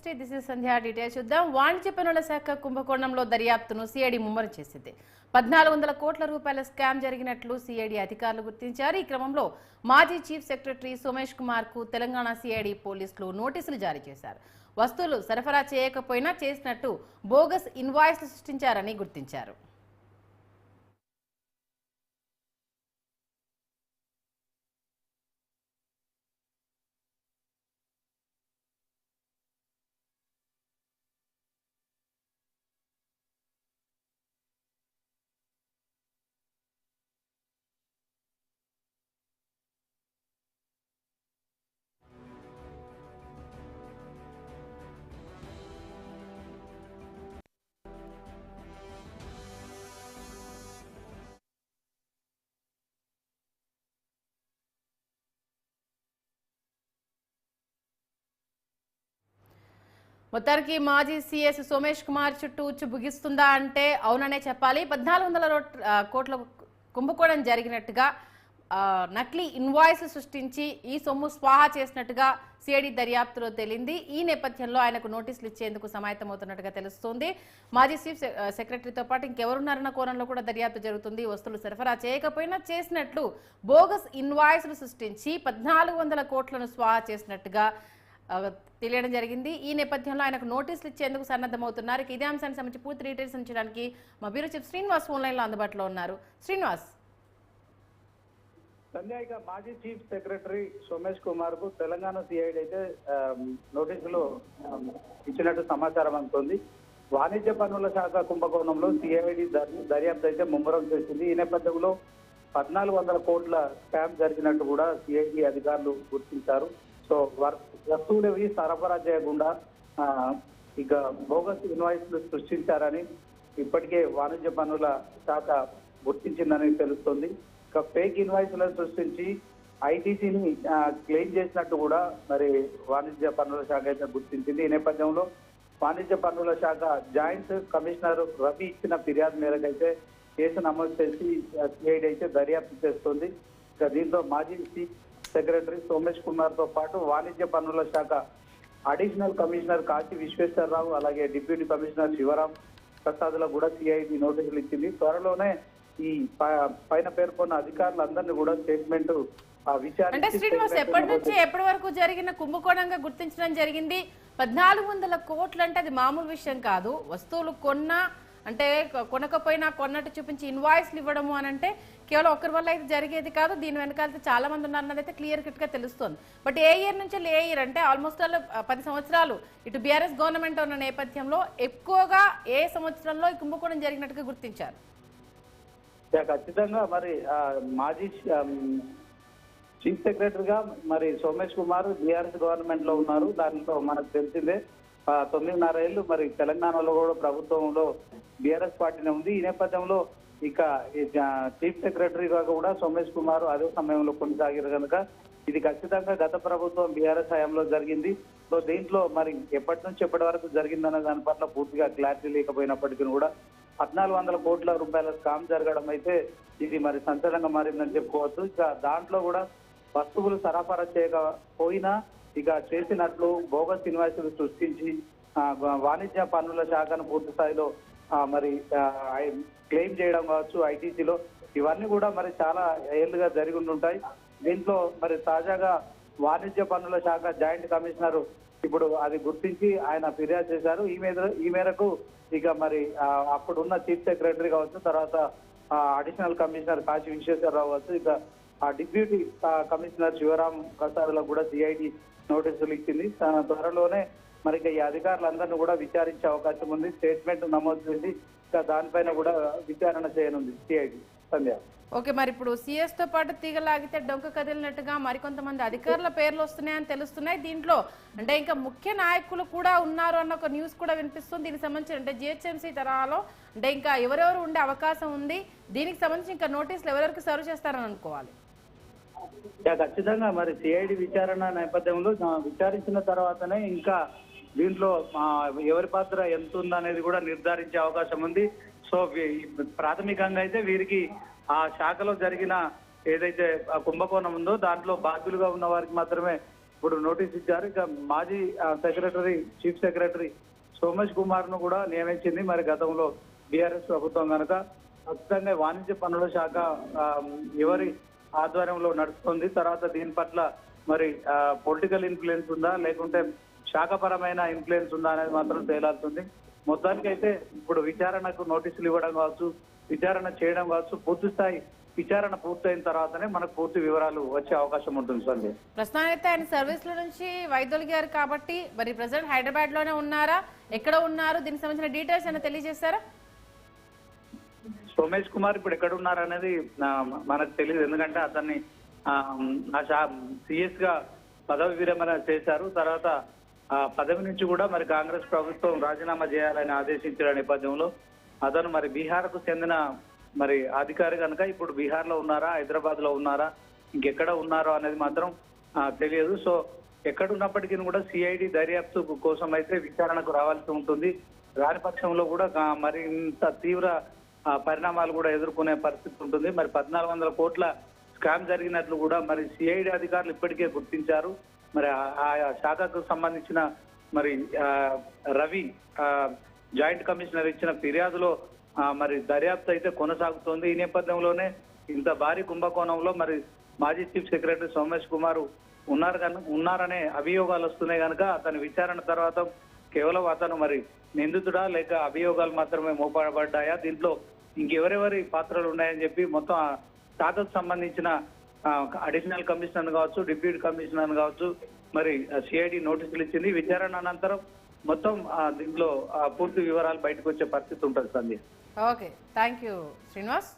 360. This is Sandhya. Details చూద్దాం. వాణిజ్య పన్నుల శాఖ కుంభకోణంలో దర్యాప్తును సిఐడి ముమ్మరం చేసింది. 1400 కోట్ల రూపాయల స్కామ్ జరిగినట్లు సిఐడి అధికారులు గుర్తించారు. ఈ క్రమంలో మాజీ చీఫ్ సెక్రటరీ సోమేష్ కుమార్ కు తెలంగాణ సిఐడి పోలీసులు నోటీసులు జారీ చేశారు. వస్తువులు సరఫరా చేయకపోయినా చేసినట్టు బోగస్ ఇన్వాయిస్లు సృష్టించారని గుర్తించారు. మొత్తానికి మాజీ సీఎస్ సోమేష్ కుమార్ చుట్టూ ఉచ్చు బుగిస్తుందా అంటే అవుననే చెప్పాలి. 1400 కోట్ల కుంభకోణం జరిగినట్టుగా నకిలీ ఇన్వాయిస్ సృష్టించి ఈ సొమ్ము స్వాహా చేసినట్టుగా సిఐడి దర్యాప్తులో తేలింది. ఈ నేపథ్యంలో ఆయనకు నోటీసులు ఇచ్చేందుకు సమాయత్తమవుతున్నట్టుగా తెలుస్తోంది. మాజీ చీఫ్ సెక్రటరీతో పాటు ఇంకెవరున్నారన్న కోణంలో కూడా దర్యాప్తు జరుగుతుంది. వస్తువులు సరఫరా చేయకపోయినా చేసినట్లు బోగస్ ఇన్వాయిస్లు సృష్టించి 1400 కోట్లను స్వాహా చేసినట్టుగా తెలియడం జరిగింది. ఈ నేపథ్యంలో ఆయనకు నోటీసులు ఇచ్చేందుకు సన్నద్ధమవుతున్నారు. ఇదే అంశానికి సంబంధించి పూర్తి డీటెయిల్స్ ఉంచడానికి మా bureau chief Srinivas phone line లో అందుబాటులో ఉన్నారు. శ్రీనివాస్. సంధ్య, మాజీ చీఫ్ సెక్రటరీ సోమేష్ కుమార్ కు తెలంగాణ సిఐడి అయితే నోటీసులు ఇచ్చినట్టు సమాచారం అందుతోంది. వాణిజ్య పన్నుల శాఖ కుంభకోణంలో సిఐడి దర్యాప్తు అయితే ముమ్మరం చేసింది. ఈ నేపథ్యంలో 1400 కోట్ల స్కామ్ జరిగినట్టు కూడా సిఐడి అధికారులు గుర్తించారు. సో వస్తువులు సరఫరా చేయకుండా ఇక బోగస్ ఇన్వాయిస్లు సృష్టించారని ఇప్పటికే వాణిజ్య పన్నుల శాఖ గుర్తించిందని తెలుస్తోంది. ఇక ఫేక్ ఇన్వాయిస్లను సృష్టించి ఐటీసీని క్లెయిమ్ చేసినట్టు కూడా మరి వాణిజ్య పన్నుల శాఖ అయితే గుర్తించింది. ఈ నేపథ్యంలో వాణిజ్య పన్నుల శాఖ జాయింట్ కమిషనర్ రవి ఇచ్చిన ఫిర్యాదు మేరకు అయితే కేసు నమోదు చేసి సిఐడి అయితే దర్యాప్తు చేస్తోంది. ఇక దీంతో మాజీ చీఫ్ సెక్రటరీ సోమేష్ కుమార్ తో పాటు వాణిజ్య పన్నుల శాఖ అడిషనల్ కమిషనర్ కాశీ విశ్వేశ్వరరావు, అలాగే డిప్యూటీ కమిషనర్ శివరాం ప్రసాద్ లకు కూడా సిఐడి నోటీసులు ఇచ్చింది. త్వరలోనే ఈ పైన పేర్కొన్న అధికారులందరినీ కూడా స్టేట్మెంట్ అంటే శ్రీనివాస్ ఎప్పటి నుంచి ఎప్పటి వరకు జరిగిన కుంభకోణంగా గుర్తించడం జరిగింది. 1400 కోట్లు అంటే అది మామూలు విషయం కాదు. వస్తువులు కొన్నా అంటే కొనకపోయినా కొన్నట్టు చూపించి ఇన్వాయిస్లు ఇవ్వడము అని అంటే కేవలం ఒకరి వల్ల అయితే జరిగేది కాదు. దీని వెనకాల చాలా మంది ఉన్నారన్నది అయితే క్లియర్ కట్ గా తెలుస్తుంది. బట్ ఏ ఇయర్ నుంచి ఏ ఇయర్ అంటే ఆల్మోస్ట్ 10 సంవత్సరాలు ఇటు బీఆర్ఎస్ గవర్నమెంట్ ఉన్న నేపథ్యంలో ఎక్కువగా ఏ సంవత్సరంలో ఈ కుంభకోణం జరిగినట్టుగా గుర్తించారు? ఖచ్చితంగా మరి మాజీ చీఫ్ సెక్రటరీగా మరి సోమేష్ కుమార్ బీఆర్ఎస్ గవర్నమెంట్ లో ఉన్నారు. దాంట్లో మనకు తెలిసిందే 9.5 ఏళ్ళు మరి తెలంగాణలో కూడా ప్రభుత్వంలో బీఆర్ఎస్ పార్టీనే ఉంది. ఈ నేపథ్యంలో ఇక చీఫ్ సెక్రటరీగా కూడా సోమేష్ కుమార్ అదే సమయంలో కొనసాగారు కనుక ఇది ఖచ్చితంగా గత ప్రభుత్వం బీఆర్ఎస్ హయాంలో జరిగింది. సో దీంట్లో మరి ఎప్పటి నుంచి ఎప్పటి వరకు జరిగిందన్న దాని పట్ల పూర్తిగా క్లారిటీ లేకపోయినప్పటికీ కూడా 1400 కోట్ల రూపాయల స్కామ్ జరగడం అయితే ఇది మరి సంచలనంగా మారిందని చెప్పుకోవచ్చు. ఇక దాంట్లో కూడా వస్తువులు సరఫరా చేయకపోయినా ఇక చేసినట్లు బోగస్ ఇన్వాయిస్లు సృష్టించి వాణిజ్య పన్నుల శాఖను పూర్తి స్థాయిలో మరి క్లెయిమ్ చేయడం కావచ్చు ఐటీసీలో, ఇవన్నీ కూడా మరి చాలా ఏళ్లుగా జరిగి ఉంటుంటాయి. దీంట్లో మరి తాజాగా వాణిజ్య పన్నుల శాఖ జాయింట్ కమిషనర్ ఇప్పుడు అది గుర్తించి ఆయన ఫిర్యాదు చేశారు. ఈ మేరకు ఇక మరి అప్పుడున్న చీఫ్ సెక్రటరీ కావచ్చు, తర్వాత అడిషనల్ కమిషనర్ కాశీ విశ్వేశ్వరరావు కావచ్చు, ఇక డిప్యూటీ కమిషనర్ శివరాం ప్రసాద్లకు కూడా సిఐడి నోటీసులు ఇచ్చింది. త్వరలోనే మరి ఈ అధికారులందరినీ కూడా విచారించే అవకాశం ఉంది. స్టేట్మెంట్ నమోదు చేసి దానిపైన కూడా విచారణ చేయనుంది సిఐడి. సంధ్య. ఓకే, మరి ఇప్పుడు సిఎస్ తో పాటు తీగలాగితే డొంక కదిలినట్టుగా మరికొంతమంది అధికారుల పేర్లు వస్తున్నాయని తెలుస్తున్నాయి. దీంట్లో అంటే ఇంకా ముఖ్య నాయకులు కూడా ఉన్నారు అన్న ఒక న్యూస్ కూడా వినిపిస్తుంది. దీనికి సంబంధించి అంటే జిహెచ్ఎంసీ తరహాలో అంటే ఇంకా ఎవరెవరు ఉండే అవకాశం ఉంది, దీనికి సంబంధించి ఇంకా నోటీసులు ఎవరెవరికి సర్వ్ చేస్తారని అనుకోవాలి? ఖచ్చితంగా మరి సిఐడి విచారణ నేపథ్యంలో విచారించిన తర్వాతనే ఇంకా దీంట్లో ఎవరి పాత్ర ఎంత ఉందనేది కూడా నిర్ధారించే అవకాశం ఉంది. సో ప్రాథమికంగా అయితే వీరికి ఆ శాఖలో జరిగిన ఏదైతే కుంభకోణం ఉందో దాంట్లో బాధ్యులుగా ఉన్న వారికి మాత్రమే ఇప్పుడు నోటీస్ ఇచ్చారు. ఇక మాజీ చీఫ్ సెక్రటరీ సోమేష్ కుమార్ ను కూడా నియమించింది. మరి గతంలో బీఆర్ఎస్ ప్రభుత్వం కనుక ఖచ్చితంగా వాణిజ్య పన్నుల శాఖ ఎవరి ఆధ్వర్యంలో నడుస్తుంది. తర్వాత దీని పట్ల మరి పొలిటికల్ ఇన్ఫ్లుయెన్స్ ఉందా లేకుంటే శాఖపరమైన ఇన్ఫ్లుయెన్స్ ఉందా అనేది మాత్రం తేలాల్సింది. మొత్తానికి అయితే ఇప్పుడు విచారణకు నోటీసులు ఇవ్వడం కావచ్చు, విచారణ చేయడం కావచ్చు, పూర్తి స్థాయి విచారణ పూర్తయిన తర్వాతనే మనకు పూర్తి వివరాలు వచ్చే అవకాశం ఉంటుంది సంధ్య. ప్రస్తుతానికి ఆయన సర్వీస్ లో నుంచి వైదొలిగారు కాబట్టి మరి ప్రెసిడెంట్ హైదరాబాద్ లోనే ఉన్నారా, ఎక్కడ ఉన్నారు, దీనికి సంబంధించిన డీటెయిల్స్ ఏమైనా తెలియజేస్తారా? సోమేష్ కుమార్ ఇప్పుడు ఎక్కడ ఉన్నారు అనేది మనకు తెలియదు. ఎందుకంటే అతన్ని సిఎస్ గా పదవి విరమణ చేశారు. తర్వాత పదవి నుంచి కూడా మరి కాంగ్రెస్ ప్రభుత్వం రాజీనామా చేయాలని ఆదేశించిన నేపథ్యంలో అతను మరి బీహార్ కు చెందిన మరి అధికారి కనుక ఇప్పుడు బీహార్ లో ఉన్నారా, హైదరాబాద్ లో ఉన్నారా, ఇంకెక్కడ ఉన్నారో అనేది మాత్రం తెలియదు. సో ఎక్కడున్నప్పటికీ కూడా సిఐడి దర్యాప్తు కోసం అయితే విచారణకు రావాల్సి ఉంటుంది. రాని పక్షంలో కూడా మరింత తీవ్ర పరిణామాలు కూడా ఎదుర్కొనే పరిస్థితి ఉంటుంది. మరి 1400 కోట్ల స్కామ్ జరిగినట్లు కూడా మరి సిఐడి అధికారులు ఇప్పటికే గుర్తించారు. మరి ఆ శాఖకు సంబంధించిన మరి రవి జాయింట్ కమిషనర్ ఇచ్చిన ఫిర్యాదులో మరి దర్యాప్తు అయితే కొనసాగుతోంది. ఈ నేపథ్యంలోనే ఇంత భారీ కుంభకోణంలో మరి మాజీ చీఫ్ సెక్రటరీ సోమేష్ కుమార్ ఉన్నారనే అభియోగాలు వస్తున్నాయి కనుక అతని విచారణ తర్వాత కేవలం అతను మరి నిందితుడా లేక అభియోగాలు మాత్రమే మోపబడ్డాయా, దీంట్లో ఇంకెవరెవరి పాత్రలు ఉన్నాయని చెప్పి మొత్తం శాఖకు సంబంధించిన అడిషనల్ కమిషనర్ కావచ్చు, డిప్యూటీ కమిషనర్ కావచ్చు, మరి సిఐడి నోటీసులు ఇచ్చింది. విచారణ అనంతరం మొత్తం దీంట్లో పూర్తి వివరాలు బయటకు వచ్చే పరిస్థితి ఉంటుంది Sandhya. Okay, thank you Srinivas.